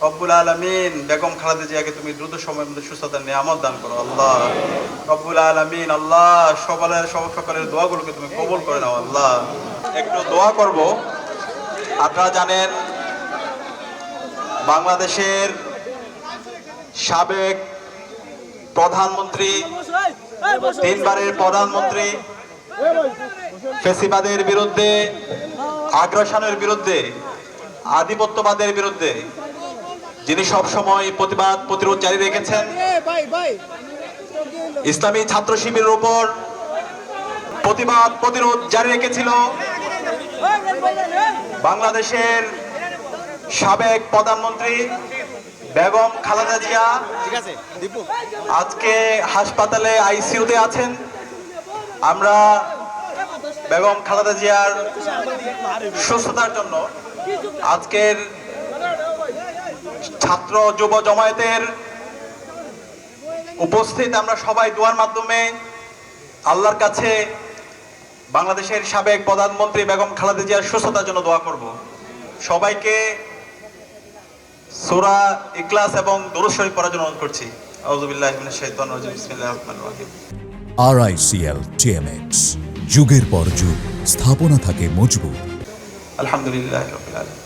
রব্বুল আলামিন বেগম খালেদা জিয়াকে তুমি দ্রুত সময়ের মধ্যে সুস্থতার নিয়ামত দান করো আল্লাহ। রব্বুল আলামিন আল্লাহ সকলের দোয়াগুলোকে তুমি কবুল করে নাও আল্লাহ। একটু দোয়া করব। আপনারা জানেন বাংলাদেশের সাবেক প্রধানমন্ত্রী, তিনবারের প্রধানমন্ত্রী, ফ্যাসিবাদের বিরুদ্ধে, আগ্রাসনের বিরুদ্ধে, আধিপত্যবাদের বিরুদ্ধে যিনি সবসময় প্রতিবাদ প্রতিরোধ জারি রেখেছেন, ইসলামী ছাত্র শিবিরের উপর প্রতিবাদ প্রতিরোধ জারি রেখেছিল বাংলাদেশের সাবেক প্রধানমন্ত্রী বেগম খালেদা জিয়া। আজকে হাসপাতালে আইসিইউতে আছেন। আমরা বেগম খালেদা জিয়ার সুস্থতার জন্য আজকের ছাত্র যুব জমায়েতের উপস্থিত আমরা সবাই দোয়ার মাধ্যমে আল্লাহর কাছে বাংলাদেশের সাবেক প্রধানমন্ত্রী বেগম খালেদা জিয়ার সুস্থতার জন্য দোয়া করব। সবাইকে সূরা ইখলাস এবং দুরূদ শরীফ পড়ার জন্য অনুরোধ করছি। আউযু বিল্লাহি মিনাশ শাইতানির রাজিম। বিসমিল্লাহির রহমানির রহিম। RICL TMX, যুগের পর যুগ স্থাপনা থাকে মজবুত। আলহামদুলিল্লাহি রাব্বিল আলামিন।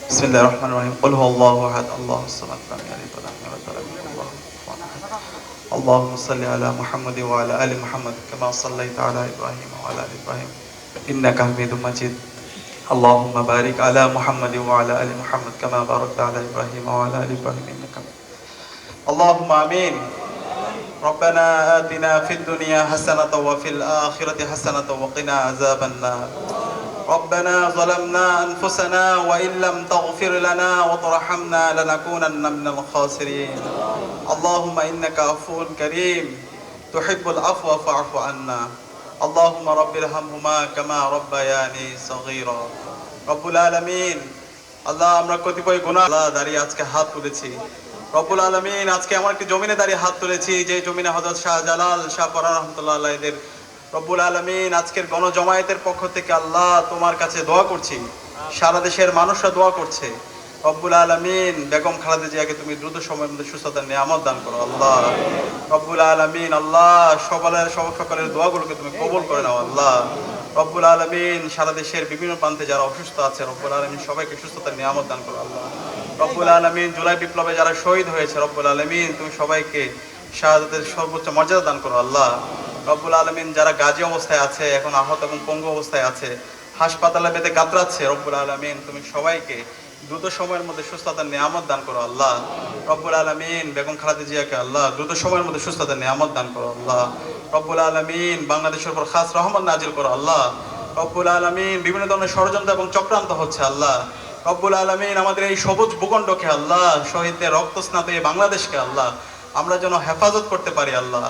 বিসমিল্লাহির রহমানির রহিম। কুল হুয়াল্লাহু আহাদ, আল্লাহুস সামাদ, লাম ইয়ালিদ ওয়া লাম ইউলাদ ওয়া লাম ইয়াকুল লাহু কুফুওয়ান আহাদ। اللهم صل على محمد وعلى آل محمد كما صليت على إبراهيم وعلى آل إبراهيم إنك حميد مجيد. اللهم بارك على محمد وعلى آل محمد كما باركت على إبراهيم وعلى آل إبراهيم إنك حميد. اللهم آمين. ربنا آتنا في الدنيا حسنة وفي الآخرة حسنة وقنا عذاب النار. ربنا ظلمنا أنفسنا وإن لم تغفر لنا وترحمنا لنكونن من الخاسرين. اللهم إنك عفو كريم تحب العفو فاعف عنا. اللهم رب ارحمهما كما ربياني صغيرا. রব্বুল আলামিন আল্লাহ, আমরা কতিপয় গুনাহ দাঁড়িয়ে আজকে হাত তুলেছি। রব্বুল আলামিন আজকে আমার একটি জমিনে দাঁড়িয়ে হাত তুলেছি, যে জমিনে হযরত শাহজালাল শাহ পরান রাহমাতুল্লাহ আলাইহির। রব্বুল আলামিন আজকের গণজমায়েতের পক্ষ থেকে আল্লাহ তোমার কাছে দোয়া করছি, সারা দেশের মানুষরা দোয়া করছে। রব্বুল আলামিন বেগম খালেদা জিয়াকে তুমি দ্রুত সময়ের মধ্যে সুস্থতার নিয়ামত দান করো আল্লাহ। রব্বুল আলামিন আল্লাহ সকলের দোয়াগুলোকে তুমি কবুল করে নাও আল্লাহ। রব্বুল আলামিন সারা দেশের বিভিন্ন প্রান্তে যারা অসুস্থ আছে রব্বুল আলামিন সবাইকে সুস্থতার নিয়ামত দান করো আল্লাহ। রব্বুল আলামিন জুলাই বিপ্লবে যারা শহীদ হয়েছে রব্বুল আলামিন তুমি সবাইকে শাহাদাতের সর্বোচ্চ মর্যাদা দান করো আল্লাহ। রব্বুল আলামিন যারা গাজী অবস্থায় আছে, এখন আহত এবং পঙ্গু অবস্থায় আছে, হাসপাতালে বেঁধে কাতরাচ্ছে রব্বুল আলামিন তুমি সবাইকে দ্রুত সময়ের মধ্যে সুস্থতার নিয়ামত দান করো আল্লাহ। রব্বুল আলামিন বেগম খালেদা জিয়াকে আল্লাহ দ্রুত সময়ের মধ্যে সুস্থতার নিয়ামত দান করো আল্লাহ। রব্বুল আলামিন বাংলাদেশের উপর খাস রহমত নাজিল করো আল্লাহ। রব্বুল আলামিন বিভিন্ন ধরনের ষড়যন্ত্র এবং চক্রান্ত হচ্ছে আল্লাহ। রব্বুল আলামিন আমাদের এই সবুজ ভূখণ্ডকে আল্লাহ, শহীদদের রক্তস্নাত এই বাংলাদেশকে আল্লাহ আমরা যেন হেফাজত করতে পারি আল্লাহ।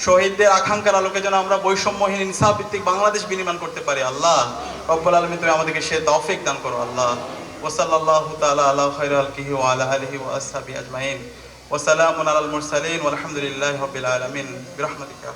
শহীদদের আকাঙ্ক্ষার আলোকে যেন আমরা বৈষম্যহীন ইনসাফ ভিত্তিক বাংলাদেশ বিনির্মাণ করতে পারি আল্লাহ। রব্বুল আলামিন তুমি আমাদেরকে সে তৌফিক দান করো আল্লাহ। ওয়াসাল্লাল্লাহু তাআলা আলা খায়রিল খালকিহি ওয়া আলা আলিহি ওয়া আসহাবিহি আজমাইন ওয়া সালামুন আলাল মুরসালিন ওয়া আলহামদুলিল্লাহি রাব্বিল আলামিন বিরহমাতিকা।